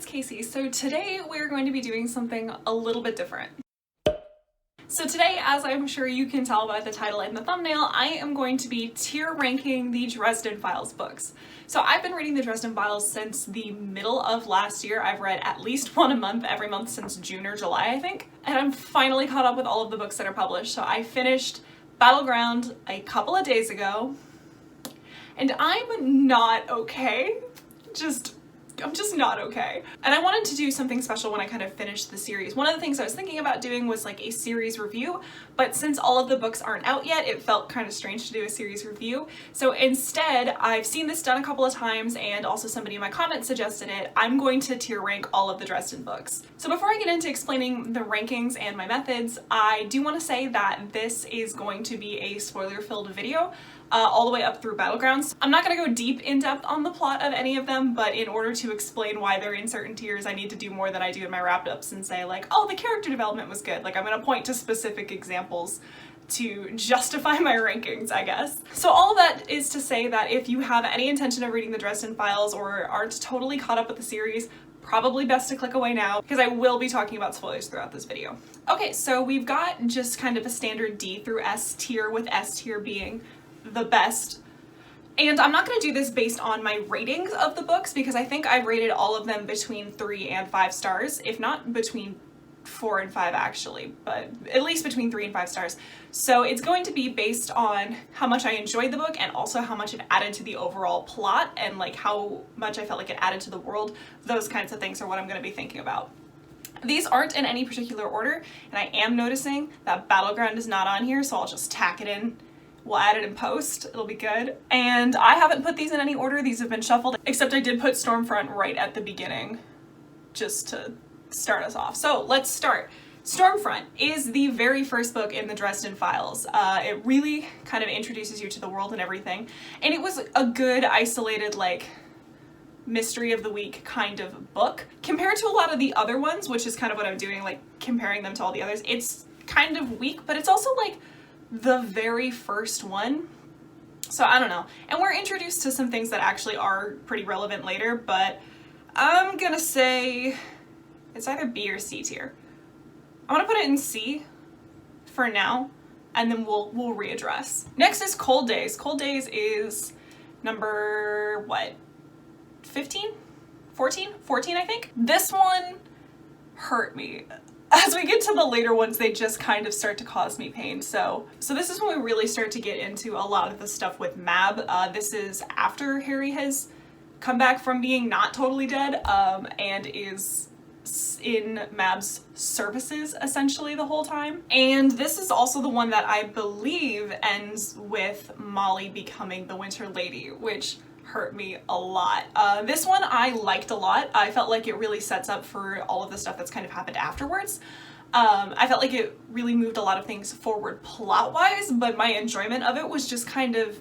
it's Casey. So today we're going to be doing something a little bit different. So today, as I'm sure you can tell by the title and the thumbnail, I am going to be tier ranking the Dresden Files books. So I've been reading the Dresden Files since the middle of last year. I've read at least one a month, every month since June or July, I think. And I'm finally caught up with all of the books that are published. So I finished Battleground a couple of days ago, and I'm not okay. I'm just not okay. And I wanted to do something special when I kind of finished the series. One of the things I was thinking about doing was like a series review, but since all of the books aren't out yet, it felt kind of strange to do a series review. So instead, I've seen this done a couple of times, and also somebody in my comments suggested it. I'm going to tier rank all of the Dresden books. So before I get into explaining the rankings and my methods, I do want to say that this is going to be a spoiler-filled video. All the way up through Battlegrounds. I'm not going to go deep in depth on the plot of any of them, but in order to explain why they're in certain tiers, I need to do more than I do in my wrap-ups and say like, oh, the character development was good. Like, I'm going to point to specific examples to justify my rankings, I guess. So all of that is to say that if you have any intention of reading the Dresden Files or aren't totally caught up with the series, probably best to click away now, because I will be talking about spoilers throughout this video. Okay, so we've got just kind of a standard D through S tier, with S tier being the best. And I'm not going to do this based on my ratings of the books, because I think I've rated all of them between 3 and 5 stars, if not between 4 and 5 actually, but at least between 3 and 5 stars. So it's going to be based on how much I enjoyed the book and also how much it added to the overall plot and like how much I felt like it added to the world. Those kinds of things are what I'm going to be thinking about. These aren't in any particular order, and I am noticing that Battleground is not on here, so I'll just tack it in. We'll add it in post, it'll be good. And I haven't put these in any order, these have been shuffled, except I did put Stormfront right at the beginning, just to start us off. So let's start. Stormfront is the very first book in the Dresden Files. It really kind of introduces you to the world and everything, and it was a good, isolated, like, mystery of the week kind of book. Compared to a lot of the other ones, which is kind of what I'm doing, like comparing them to all the others, it's kind of weak, but it's also like the very first one. So I don't know. And we're introduced to some things that actually are pretty relevant later, but I'm gonna say it's either B or C tier. I'm gonna put it in C for now, and then we'll readdress. Next is Cold Days. Cold Days is number, what, 15? 14? 14, I think? This one hurt me. As we get to the later ones, they just kind of start to cause me pain. So this is when we really start to get into a lot of the stuff with Mab. This is after Harry has come back from being not totally dead, and is in Mab's services essentially the whole time. And this is also the one that I believe ends with Molly becoming the Winter Lady, which hurt me a lot. This one I liked a lot. I felt like it really sets up for all of the stuff that's kind of happened afterwards. I felt like it really moved a lot of things forward plot-wise, but my enjoyment of it was just kind of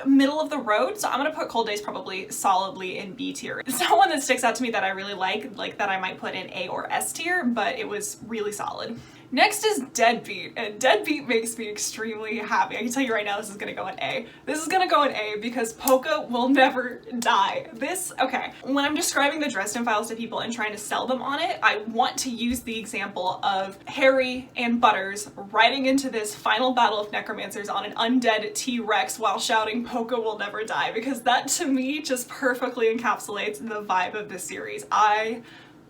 middle of the road. So I'm gonna put Cold Days probably solidly in B tier. It's not one that sticks out to me that I really like that I might put in A or S tier, but it was really solid. Next is Deadbeat, and Deadbeat makes me extremely happy. I can tell you right now this is gonna go in A. This is gonna go in A because Polka will never die. Okay, when I'm describing the Dresden Files to people and trying to sell them on it, I want to use the example of Harry and Butters riding into this final battle of necromancers on an undead T-Rex while shouting Polka will never die, because that to me just perfectly encapsulates the vibe of this series. I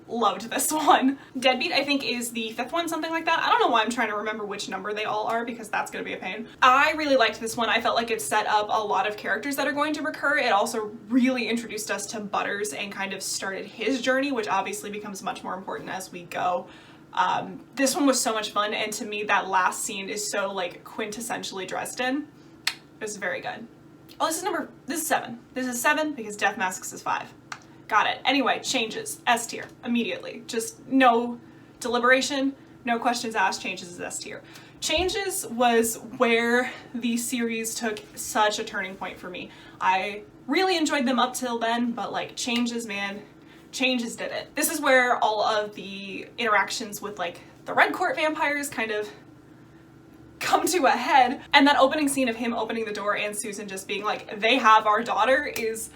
loved this one. Deadbeat, I think, is the 5th one, something like that. I don't know why I'm trying to remember which number they all are, because that's gonna be a pain. I really liked this one. I felt like it set up a lot of characters that are going to recur. It also really introduced us to Butters and kind of started his journey, which obviously becomes much more important as we go. This one was so much fun, and to me that last scene is so like quintessentially Dresden. It was very good. Oh, this is 7. This is 7 because Death Masks is 5. Got it. Anyway, Changes, S tier, immediately. Just no deliberation, no questions asked, Changes is S tier. Changes was where the series took such a turning point for me. I really enjoyed them up till then, but like Changes, man, Changes did it. This is where all of the interactions with like the Red Court vampires kind of come to a head, and that opening scene of him opening the door and Susan just being like, they have our daughter, is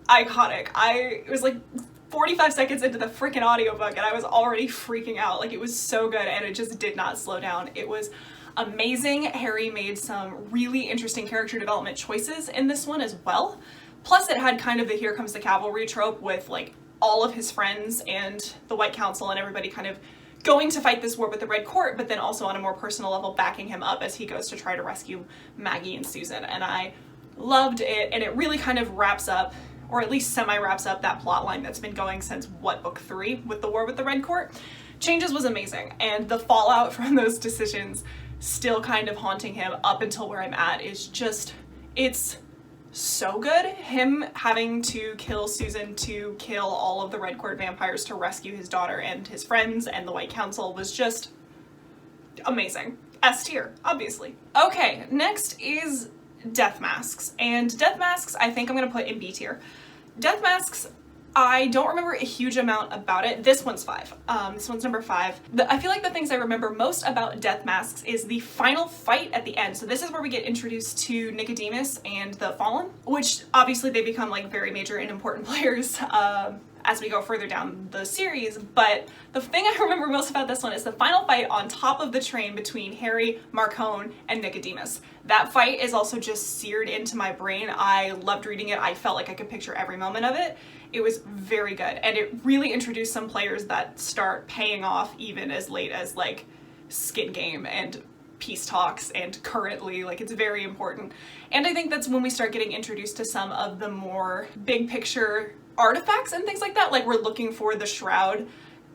iconic. It was like 45 seconds into the freaking audiobook and I was already freaking out. Like, it was so good and it just did not slow down. It was amazing. Harry made some really interesting character development choices in this one as well. Plus it had kind of the Here Comes the Cavalry trope with like all of his friends and the White Council and everybody kind of going to fight this war with the Red Court, but then also on a more personal level backing him up as he goes to try to rescue Maggie and Susan. And I loved it, and it really kind of wraps up, or at least semi-wraps up, that plot line that's been going since, what, book 3 with the war with the Red Court? Changes was amazing, and the fallout from those decisions still kind of haunting him up until where I'm at is just, it's so good. Him having to kill Susan to kill all of the Red Court vampires to rescue his daughter and his friends and the White Council was just amazing. S tier, obviously. Okay, next is Death Masks, and Death Masks I think I'm gonna put in B tier. Death Masks, I don't remember a huge amount about it. This one's 5. This one's number 5. I feel like the things I remember most about Death Masks is the final fight at the end. So this is where we get introduced to Nicodemus and the Fallen, which obviously they become like very major and important players as we go further down the series. But the thing I remember most about this one is the final fight on top of the train between Harry, Marcone, and Nicodemus. That fight is also just seared into my brain. I loved reading it. I felt like I could picture every moment of it. It was very good, and it really introduced some players that start paying off even as late as like Skin Game and Peace Talks and currently, like, it's very important. And I think that's when we start getting introduced to some of the more big picture artifacts and things like that. Like, we're looking for the Shroud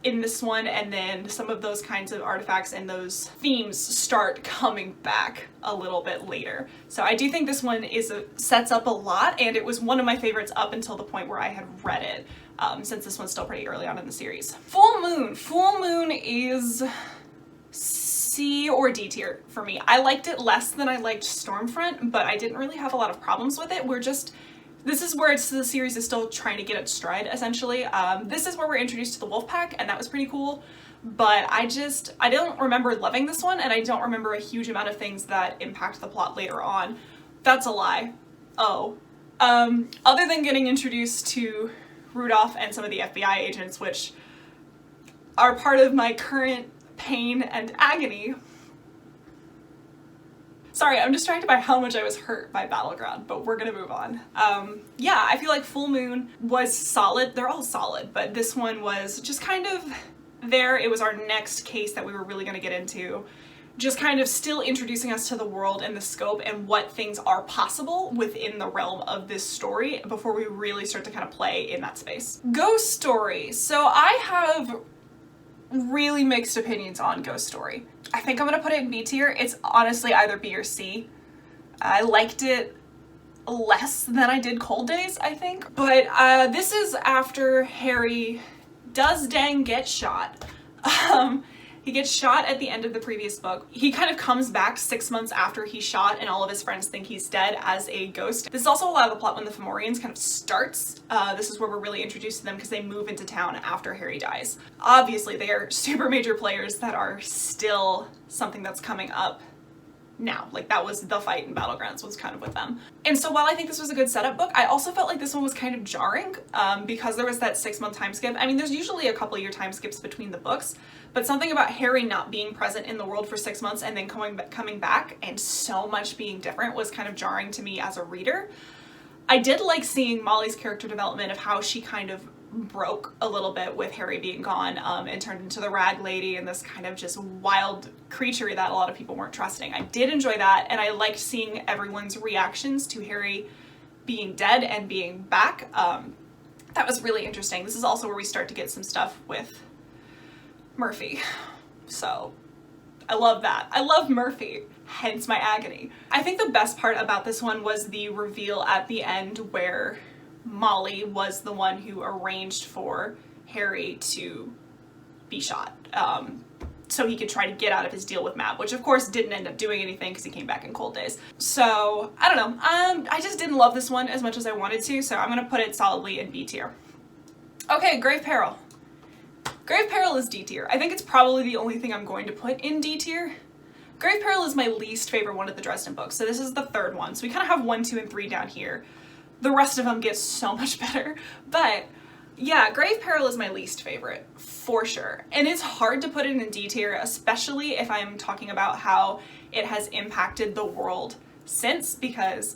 in this one, and then some of those kinds of artifacts and those themes start coming back a little bit later. So I do think this one sets up a lot, and it was one of my favorites up until the point where I had read it, since this one's still pretty early on in the series. Full Moon. Full Moon is C or D tier for me. I liked it less than I liked Stormfront, but I didn't really have a lot of problems with it. This is where the series is still trying to get its stride, essentially. This is where we're introduced to the wolf pack, and that was pretty cool. But I don't remember loving this one, and I don't remember a huge amount of things that impact the plot later on. That's a lie. Oh. Other than getting introduced to Rudolph and some of the FBI agents, which are part of my current pain and agony. Sorry, I'm distracted by how much I was hurt by Battleground, but we're gonna move on. Yeah, I feel like Full Moon was solid. They're all solid, but this one was just kind of there. It was our next case that we were really gonna get into. Just kind of still introducing us to the world and the scope and what things are possible within the realm of this story before we really start to kind of play in that space. Ghost Story. So I have really mixed opinions on Ghost Story. I think I'm gonna put it in B tier. It's honestly either B or C. I liked it less than I did Cold Days, I think. But this is after Harry does dang get shot. He gets shot at the end of the previous book. He kind of comes back 6 months after he's shot and all of his friends think he's dead as a ghost. This is also a lot of the plot when the Fomorians kind of starts. This is where we're really introduced to them because they move into town after Harry dies. Obviously, they are super major players that are still something that's coming up now. Like, that was the fight in Battlegrounds was kind of with them. And so while I think this was a good setup book, I also felt like this one was kind of jarring because there was that 6-month time skip. I mean, there's usually a couple year time skips between the books, but something about Harry not being present in the world for 6 months and then coming back and so much being different was kind of jarring to me as a reader. I did like seeing Molly's character development of how she kind of broke a little bit with Harry being gone and turned into the Rag Lady and this kind of just wild creature that a lot of people weren't trusting. I did enjoy that, and I liked seeing everyone's reactions to Harry being dead and being back. That was really interesting. This is also where we start to get some stuff with Murphy. So I love that. I love Murphy, hence my agony. I think the best part about this one was the reveal at the end where Molly was the one who arranged for Harry to be shot so he could try to get out of his deal with Mab, which of course didn't end up doing anything because he came back in Cold Days. So I don't know, I just didn't love this one as much as I wanted to, so I'm gonna put it solidly in B tier. Okay, Grave Peril. Grave Peril is D tier. I think it's probably the only thing I'm going to put in D tier. Grave Peril is my least favorite one of the Dresden books, so this is the third one. So we kind of have 1, 2, and 3 down here. The rest of them get so much better, but Yeah, Grave Peril is my least favorite, for sure. And it's hard to put it in D tier, especially if I'm talking about how it has impacted the world since, because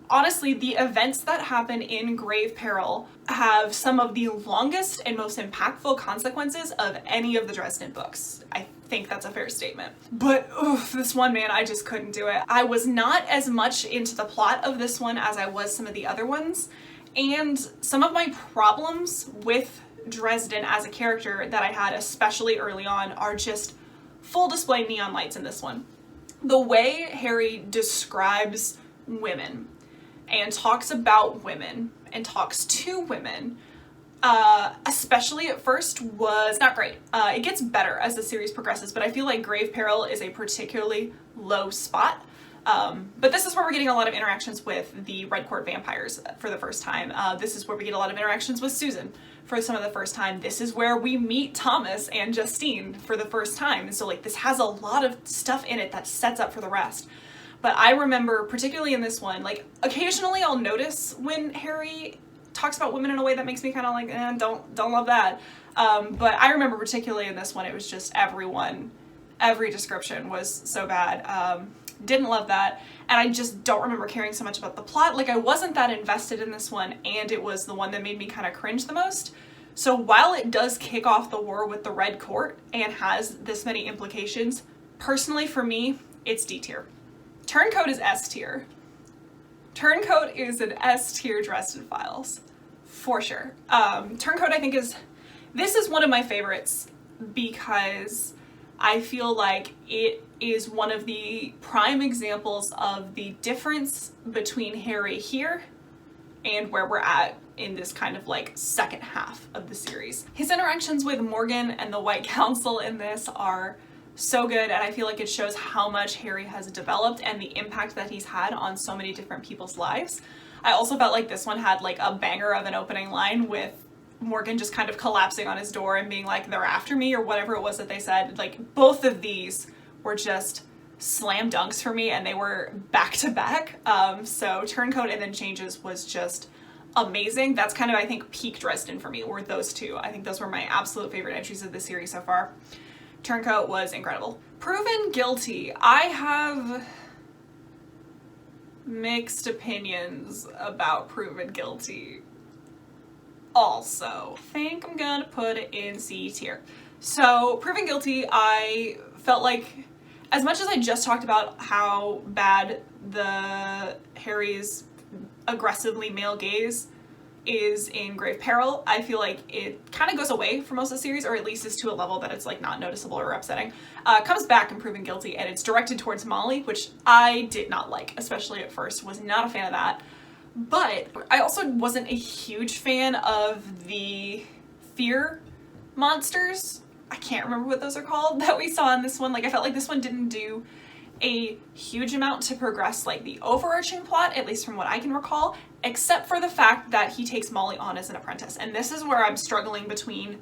honestly, the events that happen in Grave Peril have some of the longest and most impactful consequences of any of the Dresden books. I think that's a fair statement. But oof, this one, man, I just couldn't do it. I was not as much into the plot of this one as I was some of the other ones. And some of my problems with Dresden as a character that I had, especially early on, are just full display neon lights in this one. The way Harry describes women and talks about women and talks to women, especially at first, was not great. It gets better as the series progresses, but I feel like Grave Peril is a particularly low spot. But this is where we're getting a lot of interactions with the Red Court vampires for the first time. This is where we get a lot of interactions with Susan for some of the first time. This is where we meet Thomas and Justine for the first time. And so like this has a lot of stuff in it that sets up for the rest. But I remember, particularly in this one, like occasionally I'll notice when Harry talks about women in a way that makes me kind of like, don't love that. But I remember particularly in this one, it was just every description was so bad. Didn't love that, and I just don't remember caring so much about the plot. Like I wasn't that invested in this one, and it was the one that made me kind of cringe the most. So while it does kick off the war with the Red Court and has this many implications, personally for me, it's D tier. Turncoat is S tier. Turncoat is an S tier Dresden Files, for sure. Turncoat I think this is one of my favorites because I feel like it is one of the prime examples of the difference between Harry here and where we're at in this kind of like second half of the series. His interactions with Morgan and the White Council in this are so good, and I feel like it shows how much Harry has developed and the impact that he's had on so many different people's lives. I also felt like this one had like a banger of an opening line with Morgan just kind of collapsing on his door and being like, they're after me, or whatever it was that they said. Like both of these were just slam dunks for me, and they were back to back. So Turncoat and then Changes was just amazing. That's kind of, I think, peak Dresden for me, were those two. I think those were my absolute favorite entries of the series so far. Turncoat was incredible. Proven Guilty. I have mixed opinions about Proven Guilty. Also, I think I'm gonna put it in C tier. So, Proven Guilty, I felt like, as much as I just talked about how bad the Harry's aggressively male gaze is in Grave Peril, I feel like it kind of goes away for most of the series, or at least is to a level that it's like not noticeable or upsetting. Comes back in Proven Guilty, and it's directed towards Molly, which I did not like, especially at first. Was not a fan of that. But I also wasn't a huge fan of the fear monsters. I can't remember what those are called that we saw in this one. Like I felt like this one didn't do a huge amount to progress like the overarching plot, at least from what I can recall, except for the fact that he takes Molly on as an apprentice. And this is where I'm struggling between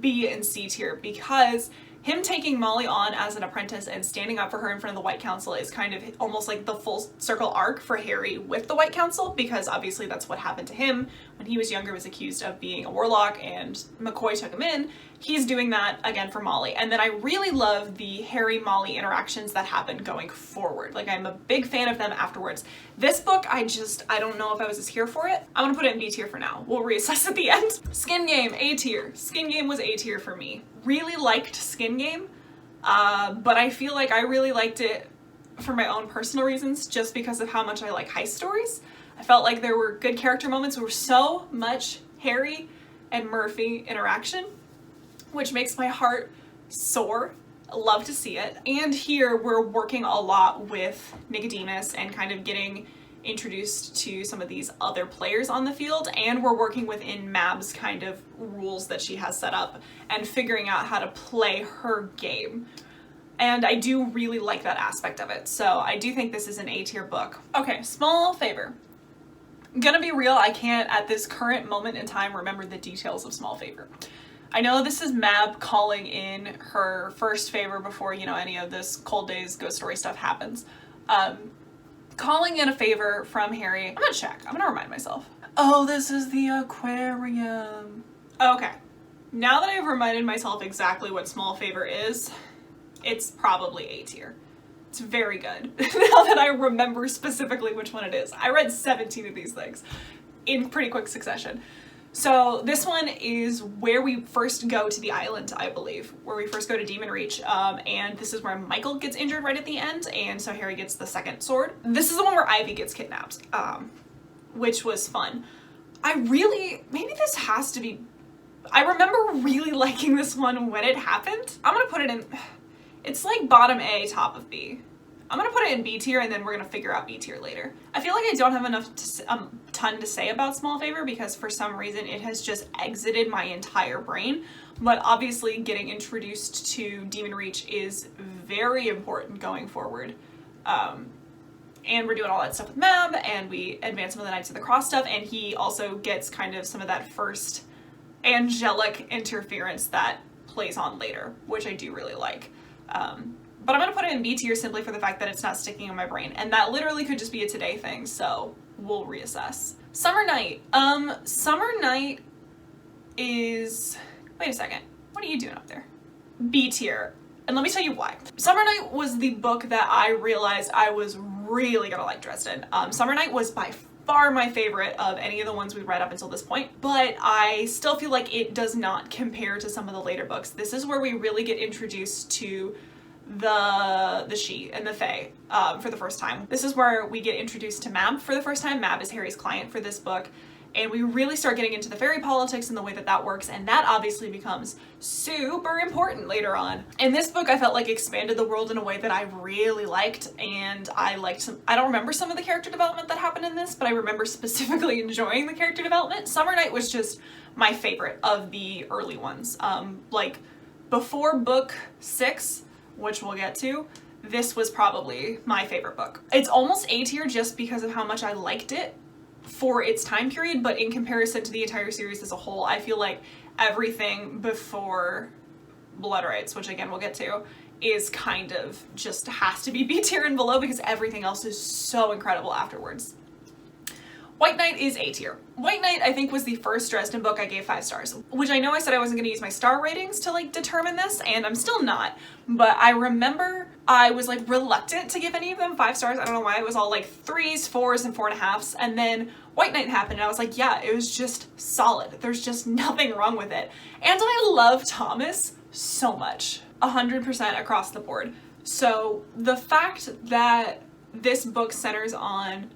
B and C tier, because him taking Molly on as an apprentice and standing up for her in front of the White Council is kind of almost like the full circle arc for Harry with the White Council, because obviously that's what happened to him when he was younger, was accused of being a warlock, and McCoy took him in. He's doing that again for Molly. And then I really love the Harry-Molly interactions that happen going forward. Like I'm a big fan of them afterwards. This book, I don't know if I was as here for it. I'm gonna put it in B tier for now. We'll reassess at the end. Skin Game, A tier. Skin Game was A tier for me. Really liked Skin Game, but I feel like I really liked it for my own personal reasons, just because of how much I like heist stories. I felt like there were good character moments. There were so much Harry and Murphy interaction, which makes my heart soar. I love to see it. And here we're working a lot with Nicodemus and kind of getting introduced to some of these other players on the field, and we're working within Mab's kind of rules that she has set up and figuring out how to play her game. And I do really like that aspect of it. So I do think this is an A tier book. Okay, small favor. I'm gonna be real, I can't at this current moment in time remember the details of Small Favor. I know this is Mab calling in her first favor before, you know, any of this Cold Days ghost story stuff happens. Calling in a favor from Harry. I'm gonna check. I'm gonna remind myself. Oh, this is the aquarium. Okay, now that I've reminded myself exactly what small favor is, it's probably A tier. It's very good. Now that I remember specifically which one it is. I read 17 of these things in pretty quick succession. So this one is where we first go to the island, I believe, where we first go to Demon Reach, and this is where Michael gets injured right at the end, and so Harry gets the second sword. This is the one where Ivy gets kidnapped, which was fun. Maybe this has to be, I remember really liking this one when it happened. I'm gonna put it in, it's like bottom A, top of B. I'm gonna put it in B tier, and then we're gonna figure out B tier later. I feel like I don't have enough ton to say about small favor because for some reason it has just exited my entire brain. But obviously getting introduced to Demon Reach is very important going forward. And we're doing all that stuff with Mab, and we advance some of the Knights of the Cross stuff, and he also gets kind of some of that first angelic interference that plays on later, which I do really like. But I'm gonna put it in B tier simply for the fact that it's not sticking in my brain, and that literally could just be a today thing, so we'll reassess. Summer Night. Summer Night is, wait a second, what are you doing up there? B tier, and let me tell you why. Summer Night was the book that I realized I was really gonna like Dresden. Summer Night was by far my favorite of any of the ones we've read up until this point, but I still feel like it does not compare to some of the later books. This is where we really get introduced to the She and the Fae for the first time. This is where we get introduced to Mab for the first time. Mab is Harry's client for this book, and we really start getting into the fairy politics and the way that that works, and that obviously becomes super important later on. And this book I felt like expanded the world in a way that I really liked, and I don't remember some of the character development that happened in this, but I remember specifically enjoying the character development. Summer Night was just my favorite of the early ones. Like before book 6, which we'll get to, this was probably my favorite book. It's almost A tier just because of how much I liked it for its time period, but in comparison to the entire series as a whole, I feel like everything before Blood Rights, which again we'll get to, is kind of just has to be B tier and below because everything else is so incredible afterwards. White Knight is A tier. White Knight, I think, was the first Dresden book I gave 5 stars, which I know I said I wasn't gonna use my star ratings to like determine this, and I'm still not, but I remember I was like reluctant to give any of them 5 stars. I don't know why. It was all like 3s, 4s, and 4.5s, and then White Knight happened, and I was like, yeah, it was just solid. There's just nothing wrong with it. And I love Thomas so much. 100% across the board. So the fact that this book centers on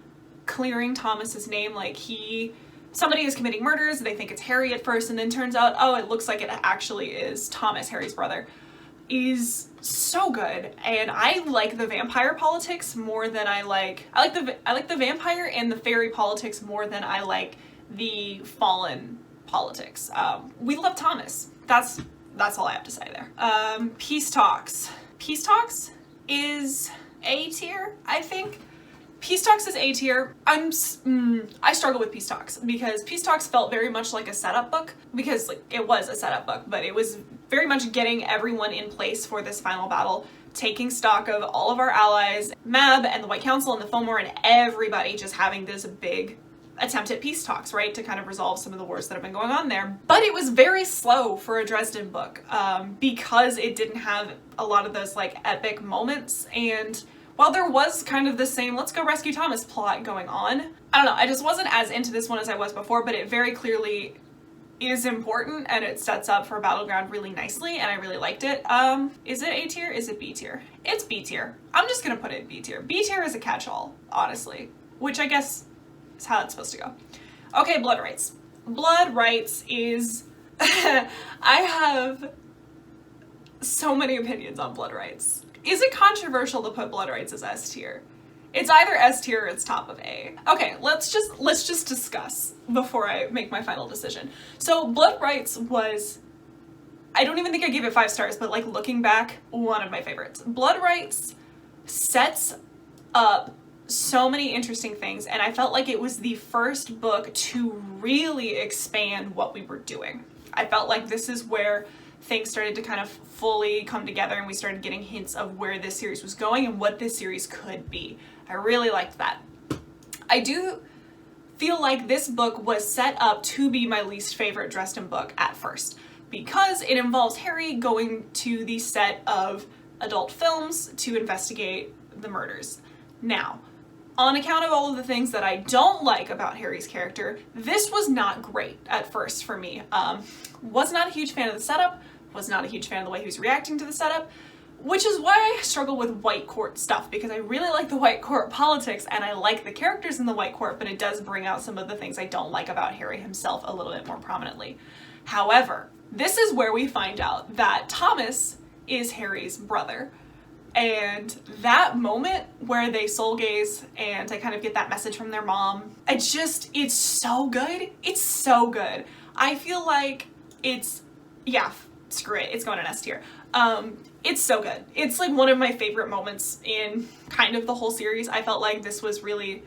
clearing Thomas's name, like somebody is committing murders, they think it's Harry at first, and then turns out, oh, it looks like it actually is Thomas, Harry's brother, is so good. And I like the vampire politics more than I like the vampire and the fairy politics more than I like the fallen politics. We love Thomas. That's all I have to say there. Peace Talks. Peace Talks is A tier, I think. Peace Talks is A tier. I struggle with Peace Talks because Peace Talks felt very much like a setup book, because like it was a setup book, but it was very much getting everyone in place for this final battle, taking stock of all of our allies, Mab and the White Council and the Fillmore and everybody just having this big attempt at peace talks, right, to kind of resolve some of the wars that have been going on there. But it was very slow for a Dresden book because it didn't have a lot of those like epic moments, and while there was kind of the same let's go rescue Thomas plot going on, I don't know, I just wasn't as into this one as I was before, but it very clearly is important and it sets up for Battleground really nicely, and I really liked it. Is it A tier? Is it B tier? It's B tier. I'm just gonna put it in B tier. B tier is a catch-all, honestly, which I guess is how it's supposed to go. Okay, Blood Rights. Blood Rights is I have so many opinions on Blood Rights. Is it controversial to put Blood Rights as S tier? It's either S tier or it's top of A. Okay, let's just discuss before I make my final decision. So Blood Rights was, I don't even think I gave it 5 stars, but like looking back, one of my favorites. Blood Rights sets up so many interesting things, and I felt like it was the first book to really expand what we were doing. I felt like this is where things started to kind of fully come together, and we started getting hints of where this series was going and what this series could be. I really liked that. I do feel like this book was set up to be my least favorite Dresden book at first, because it involves Harry going to the set of adult films to investigate the murders. Now, on account of all of the things that I don't like about Harry's character, this was not great at first for me. Was not a huge fan of the setup, was not a huge fan of the way he was reacting to the setup, which is why I struggle with White Court stuff, because I really like the White Court politics and I like the characters in the White Court, but it does bring out some of the things I don't like about Harry himself a little bit more prominently. However, this is where we find out that Thomas is Harry's brother. And that moment where they soul gaze and I kind of get that message from their mom, it's so good. It's so good. I feel like screw it, it's going in S tier. It's so good. It's like one of my favorite moments in kind of the whole series. I felt like this was really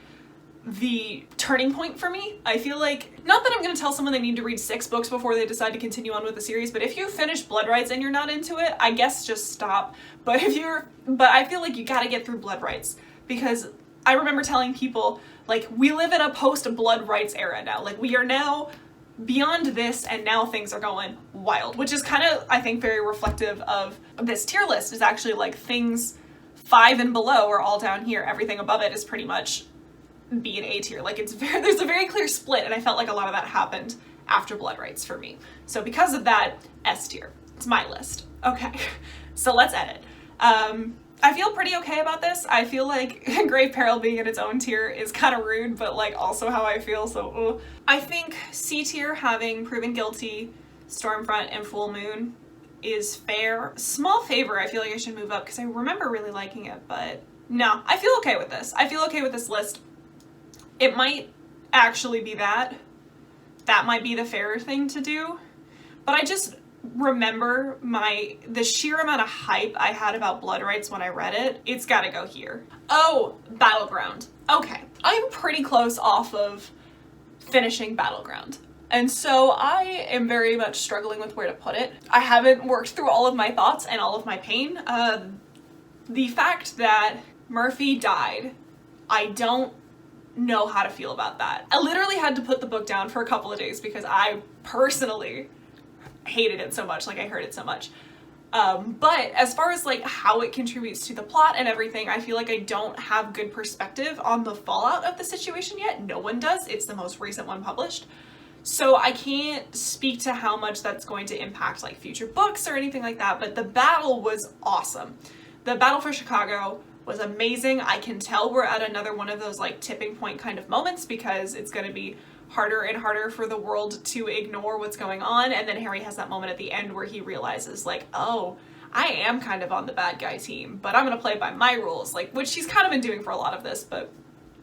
the turning point for me. I feel like, not that I'm gonna tell someone they need to read 6 books before they decide to continue on with the series, but if you finish Blood Rites and you're not into it, I guess just stop. But I feel like you gotta get through Blood Rites, because I remember telling people, like, we live in a post-Blood Rites era now. Like, we are now beyond this, and now things are going wild, which is kind of, I think, very reflective of this tier list. Is actually like things 5 and below are all down here. Everything above it is pretty much B and A tier. Like, there's a very clear split, and I felt like a lot of that happened after Blood Rites for me. So because of that, S tier. It's my list. Okay, so let's edit. I feel pretty okay about this. I feel like Grave Peril being in its own tier is kind of rude, but like also how I feel, so I think C tier, having Proven Guilty, Stormfront, and Full Moon is fair. Small Favor, I feel like I should move up because I remember really liking it, but no, I feel okay with this. I feel okay with this list. It might actually be that might be the fairer thing to do, but I just remember the sheer amount of hype I had about Blood Rites when I read it. It's gotta go here. Oh, Battleground. Okay, I'm pretty close off of finishing Battleground, and so I am very much struggling with where to put it. I haven't worked through all of my thoughts and all of my pain. The fact that Murphy died, I don't know how to feel about that. I literally had to put the book down for a couple of days because I personally hated it so much, like I heard it so much. But as far as like how it contributes to the plot and everything, I feel like I don't have good perspective on the fallout of the situation yet. No one does. It's the most recent one published. So I can't speak to how much that's going to impact like future books or anything like that, but the battle was awesome. The battle for Chicago was amazing. I can tell we're at another one of those like tipping point kind of moments, because it's going to be harder and harder for the world to ignore what's going on, and then Harry has that moment at the end where he realizes like, oh, I am kind of on the bad guy team, but I'm gonna play by my rules, like, which he's kind of been doing for a lot of this, but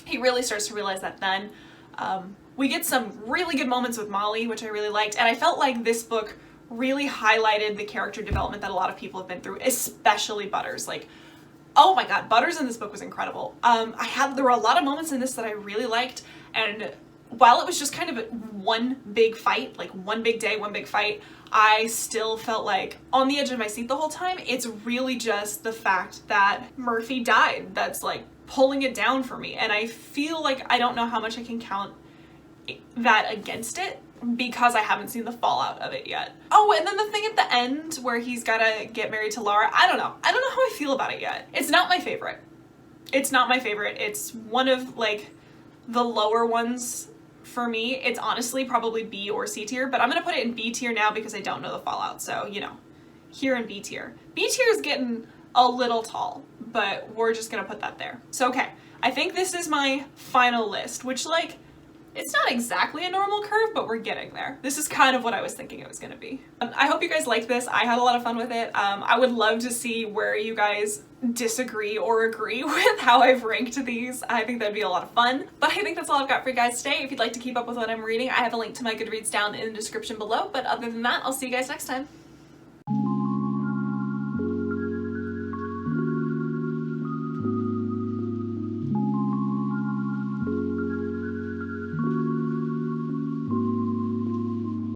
he really starts to realize that then. We get some really good moments with Molly, which I really liked, and I felt like this book really highlighted the character development that a lot of people have been through, especially Butters. Like, oh my god, Butters in this book was incredible. There were a lot of moments in this that I really liked, and while it was just kind of one big fight, like one big day, one big fight, I still felt like on the edge of my seat the whole time. It's really just the fact that Murphy died that's like pulling it down for me, and I feel like I don't know how much I can count that against it because I haven't seen the fallout of it yet. Oh, and then the thing at the end where he's gotta get married to Laura, I don't know how I feel about it yet. It's not my favorite. It's not my favorite. It's one of like the lower ones for me. It's honestly probably B or C tier, but I'm gonna put it in B tier now because I don't know the fallout, so you know, here in B tier. B tier is getting a little tall, but we're just gonna put that there. So okay, I think this is my final list, which like, it's not exactly a normal curve, but we're getting there. This is kind of what I was thinking it was gonna be. I hope you guys liked this. I had a lot of fun with it. I would love to see where you guys disagree or agree with how I've ranked these. I think that'd be a lot of fun. But I think that's all I've got for you guys today. If you'd like to keep up with what I'm reading, I have a link to my Goodreads down in the description below. But other than that, I'll see you guys next time.